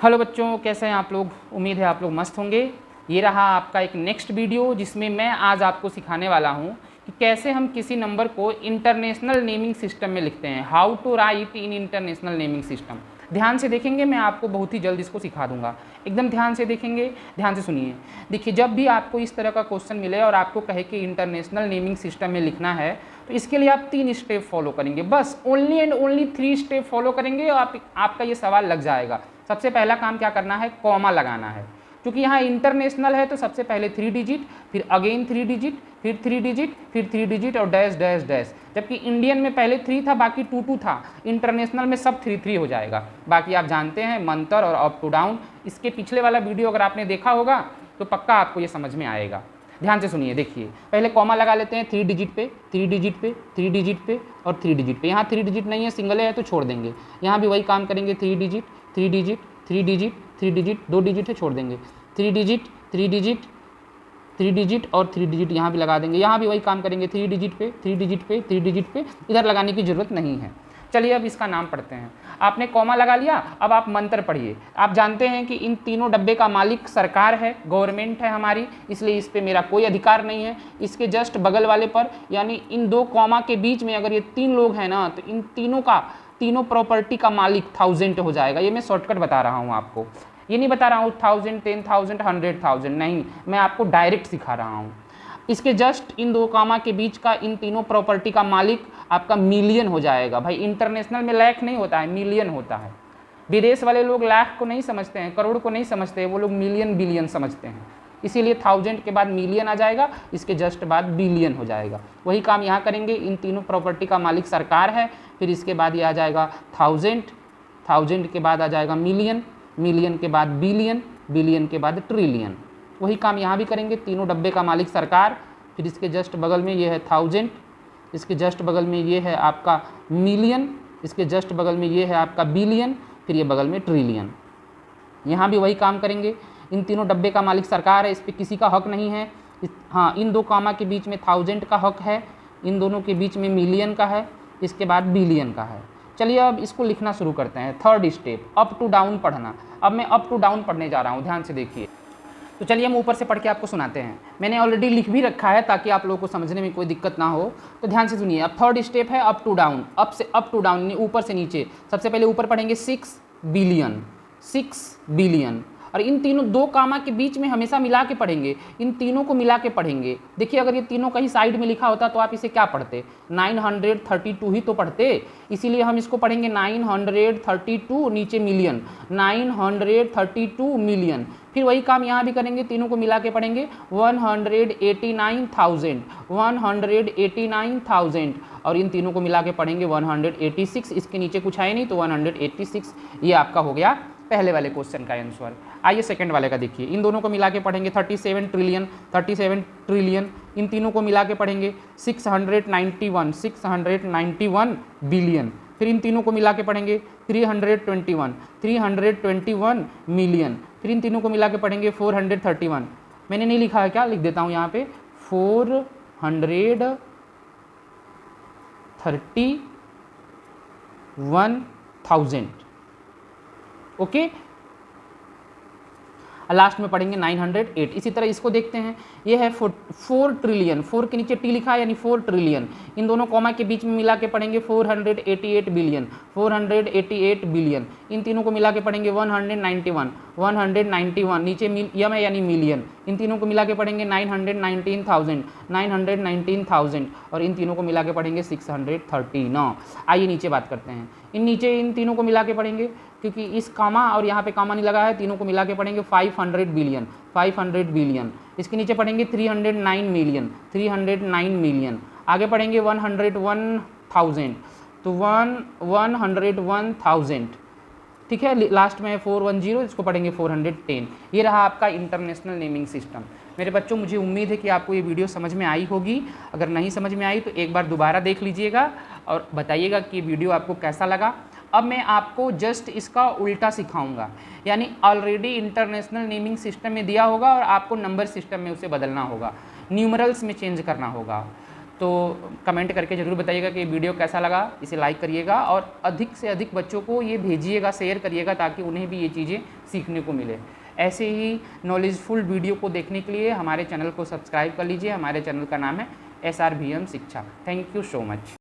Hello बच्चों, कैसे हैं आप लोग। उम्मीद है आप लोग मस्त होंगे। ये रहा आपका एक नेक्स्ट वीडियो जिसमें मैं आज आपको सिखाने वाला हूँ कि कैसे हम किसी नंबर को इंटरनेशनल नेमिंग सिस्टम में लिखते हैं। How to write in international naming system. ध्यान से देखेंगे, मैं आपको बहुत ही जल्द इसको सिखा दूंगा। एकदम ध्यान से देखेंगे, ध्यान से सुनिए। देखिए, जब भी आपको इस तरह का क्वेश्चन मिले और आपको कहे कि इंटरनेशनल नेमिंग सिस्टम में लिखना है, तो इसके लिए आप 3 स्टेप फॉलो करेंगे। बस only and only 3 step follow करेंगे और आपका ये सवाल लग जाएगा। सबसे पहला काम क्या करना है, कॉमा लगाना है। क्योंकि यहाँ इंटरनेशनल है तो सबसे पहले 3 डिजिट, फिर अगेन 3 डिजिट, फिर 3 डिजिट, फिर 3 डिजिट और डैश डैश डैश। जबकि इंडियन में पहले 3 था, बाकी 2 2 था। इंटरनेशनल में सब 3 3 हो जाएगा। बाकी आप जानते हैं मंतर और अप टू डाउन। इसके पिछले वाला वीडियो अगर आपने देखा होगा तो पक्का आपको ये समझ में आएगा। ध्यान से सुनिए। देखिए, पहले कॉमा लगा लेते हैं 3 डिजिट पे, 3 डिजिट पे, 3 डिजिट पे और 3 डिजिट पे। यहाँ 3 डिजिट नहीं है, सिंगल है तो छोड़ देंगे। यहाँ भी वही काम करेंगे, 3 digit, 3 digit, 3 digit, 3 digit, 2 digit है छोड़ देंगे, 3 डिजिट, 3 डिजिट, 3 डिजिट और 3 डिजिट यहाँ भी लगा देंगे। यहाँ भी वही काम करेंगे, 3 डिजिट पे, 3 डिजिट पे, 3 डिजिट पे। इधर लगाने की जरूरत नहीं है। चलिए अब इसका नाम पढ़ते हैं। आपने कॉमा लगा लिया, अब आप मंत्र पढ़िए। आप जानते हैं कि इन तीनों डब्बे का मालिक सरकार है, गवर्नमेंट है हमारी, इसलिए इस पर मेरा कोई अधिकार नहीं है। इसके जस्ट बगल वाले पर, यानी इन 2 कॉमा के बीच में अगर ये 3 लोग हैं ना, तो इन तीनों प्रॉपर्टी का मालिक 1000 हो जाएगा। ये मैं शॉर्टकट बता रहा हूँ आपको, ये नहीं बता रहा हूँ 1000, 10,000, 100,000, नहीं, मैं आपको डायरेक्ट सिखा रहा हूँ। इसके जस्ट इन 2 कामा के बीच का इन तीनों प्रॉपर्टी का मालिक आपका मिलियन हो जाएगा। भाई इंटरनेशनल में लाख नहीं होता है, मिलियन होता है। विदेश वाले लोग लाख को नहीं समझते हैं, करोड़ को नहीं समझते हैं, वो लोग मिलियन बिलियन समझते हैं। इसीलिए 1000 के बाद मिलियन आ जाएगा, इसके जस्ट बाद बिलियन हो जाएगा। वही काम यहाँ करेंगे। इन तीनों प्रॉपर्टी का मालिक सरकार है, फिर इसके बाद ये आ जाएगा 1000, 1000 के बाद आ जाएगा मिलियन, मिलियन के बाद बिलियन, बिलियन के बाद ट्रिलियन। वही काम यहाँ भी करेंगे। तीनों डब्बे का मालिक सरकार, फिर इसके जस्ट बगल में ये है 1000, इसके जस्ट बगल में ये है आपका मिलियन, इसके जस्ट बगल में ये है आपका बिलियन, फिर ये बगल में ट्रिलियन। यहाँ भी वही काम करेंगे। इन तीनों डब्बे का मालिक सरकार है, इस पर किसी का हक नहीं है। हाँ, इन 2 कामा के बीच में 1000 का हक है, इन दोनों के बीच में मिलियन का है, इसके बाद बिलियन का है। चलिए अब इसको लिखना शुरू करते हैं। 3rd step, up to down पढ़ना। अब मैं अप टू डाउन पढ़ने जा रहा हूँ, ध्यान से देखिए। तो चलिए हम ऊपर से पढ़ के आपको सुनाते हैं। मैंने ऑलरेडी लिख भी रखा है ताकि आप लोगों को समझने में कोई दिक्कत ना हो। तो ध्यान से सुनिए। अब 3rd स्टेप है अप टू डाउन। अप से अप टू डाउन, ऊपर से नीचे। सबसे पहले ऊपर पढ़ेंगे 6 बिलियन, 6 बिलियन। और इन तीनों 2 कामा के बीच में हमेशा मिला के पढ़ेंगे, इन तीनों को मिला के पढ़ेंगे। देखिए, अगर ये तीनों कहीं साइड में लिखा होता तो आप इसे क्या पढ़ते, 932 ही तो पढ़ते। इसीलिए हम इसको पढ़ेंगे 932, नीचे मिलियन, 932 मिलियन। फिर वही काम यहाँ भी करेंगे, तीनों को मिला के पढ़ेंगे 189,000, 189,000। और इन तीनों को मिला के पढ़ेंगे 186। इसके नीचे कुछ है नहीं तो 186। ये आपका हो गया पहले वाले क्वेश्चन का आंसर। आइए सेकंड वाले का देखिए। इन दोनों को मिला के पढ़ेंगे 37 ट्रिलियन, 37 ट्रिलियन। इन तीनों को मिला के पढ़ेंगे 691, 691 बिलियन। फिर इन तीनों को मिला के पढ़ेंगे 321, 321 मिलियन। फिर इन तीनों को मिला के पढ़ेंगे 431। मैंने नहीं लिखा है क्या, लिख देता हूँ यहाँ पे 431,000। ओके। लास्ट में पढ़ेंगे 908। इसी तरह इसको देखते हैं। ये है 4 ट्रिलियन, 4 के नीचे टी लिखा है यानी 4 ट्रिलियन। इन दोनों कॉमा के बीच में मिला के पढ़ेंगे 488 बिलियन, 488 बिलियन। इन तीनों को मिला के पढ़ेंगे 191, 191, नीचे यम है यानी मिलियन। इन तीनों को मिला के पढ़ेंगे 919,000, 919,000। और इन तीनों को मिला के पढ़ेंगे 639। आइए नीचे बात करते हैं। इन तीनों को मिला के पढ़ेंगे, क्योंकि इस कामा और यहाँ पे कामा नहीं लगा है, तीनों को मिला के पढ़ेंगे 500 बिलियन, 500 बिलियन। इसके नीचे पढ़ेंगे 309 मिलियन, 309 मिलियन। आगे पढ़ेंगे 101,000, तो 101,000। ठीक है। लास्ट में 410, इसको पढ़ेंगे 410। ये रहा आपका इंटरनेशनल नेमिंग सिस्टम। मेरे बच्चों, मुझे उम्मीद है कि आपको ये वीडियो समझ में आई होगी। अगर नहीं समझ में आई तो एक बार दोबारा देख लीजिएगा और बताइएगा कि ये वीडियो आपको कैसा लगा। अब मैं आपको जस्ट इसका उल्टा सिखाऊंगा, यानी ऑलरेडी इंटरनेशनल नेमिंग सिस्टम में दिया होगा और आपको नंबर सिस्टम में उसे बदलना होगा, न्यूमरल्स में चेंज करना होगा। तो कमेंट करके ज़रूर बताइएगा कि वीडियो कैसा लगा, इसे लाइक करिएगा और अधिक से अधिक बच्चों को ये भेजिएगा, शेयर करिएगा, ताकि उन्हें भी ये चीज़ें सीखने को मिले। ऐसे ही नॉलेजफुल वीडियो को देखने के लिए हमारे चैनल को सब्सक्राइब कर लीजिए। हमारे चैनल का नाम है SRVM शिक्षा। Thank you so much.